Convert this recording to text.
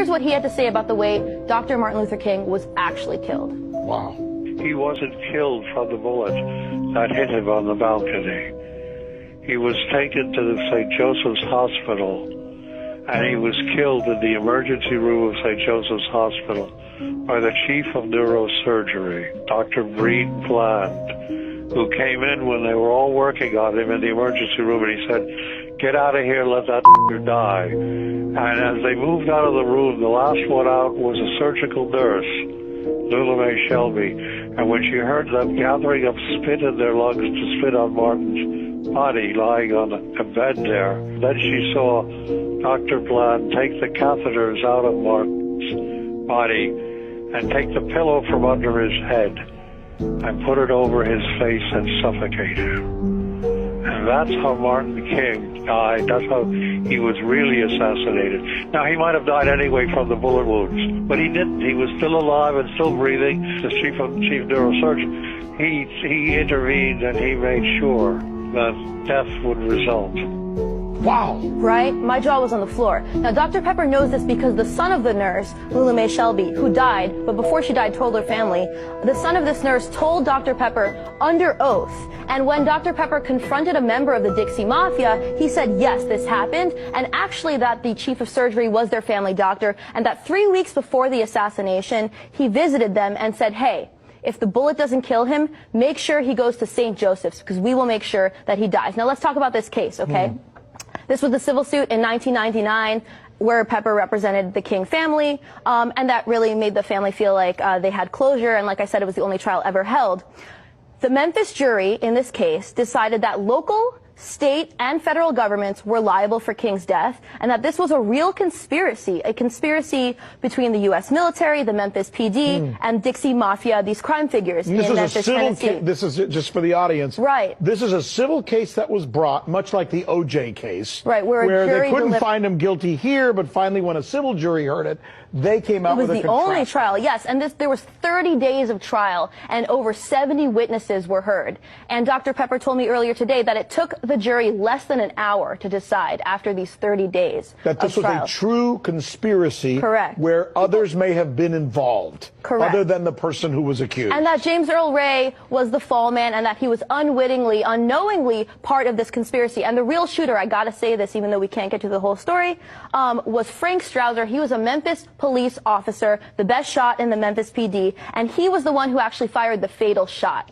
here's what he had to say about the way Dr. Martin Luther King was actually killed. Wow. He wasn't killed from the bullet that hit him on the balcony. He was taken to the St. Joseph's Hospital, and he was killed in the emergency room of St. Joseph's Hospital by the chief of neurosurgery, Dr. Breed Bland, who came in when they were all working on him in the emergency room, and he said, "Get out of here, let that die." And as they moved out of the room, the last one out was a surgical nurse, Lula Mae Shelby, and when she heard them gathering up spit in their lungs to spit on Martin's body lying on a bed there, then she saw Dr. Bland take the catheters out of Martin's body and take the pillow from under his head and put it over his face and suffocate him. And that's how Martin King died. That's how he was really assassinated. Now, he might have died anyway from the bullet wounds, but he didn't. He was still alive and still breathing. The chief neurosurgeon, he intervened and he made sure that death would result. Wow. Right? My jaw was on the floor. Now, Dr. Pepper knows this because the son of the nurse, Lula Mae Shelby, who died, but before she died told her family, the son of this nurse told Dr. Pepper under oath. And when Dr. Pepper confronted a member of the Dixie Mafia, he said, yes, this happened, and actually that the chief of surgery was their family doctor, and that 3 weeks before the assassination, he visited them and said, hey, if the bullet doesn't kill him, make sure he goes to St. Joseph's, because we will make sure that he dies. Now, let's talk about this case, okay? This was the civil suit in 1999 where Pepper represented the King family, and that really made the family feel like they had closure, and like I said, it was the only trial ever held. The Memphis jury in this case decided that local, state, and federal governments were liable for King's death, and that this was a real conspiracy, a conspiracy between the U.S. military, the Memphis PD, and Dixie Mafia, these crime figures in Memphis, Tennessee. This is just for the audience. Right. This is a civil case that was brought, much like the O.J. case. Right, where they couldn't find him guilty here, but finally when a civil jury heard it, they came out with a It was the only trial, yes, and there was 30 days of trial, and over 70 witnesses were heard. And Dr. Pepper told me earlier today that it took the jury less than an hour to decide after these 30 days that this was a true conspiracy. Correct. Where others may have been involved. Correct. Other than the person who was accused. And that James Earl Ray was the fall man, and that he was unwittingly, unknowingly part of this conspiracy. And the real shooter, I gotta say this even though we can't get to the whole story, was Frank Strouser. He was a Memphis police officer, the best shot in the Memphis PD, and he was the one who actually fired the fatal shot.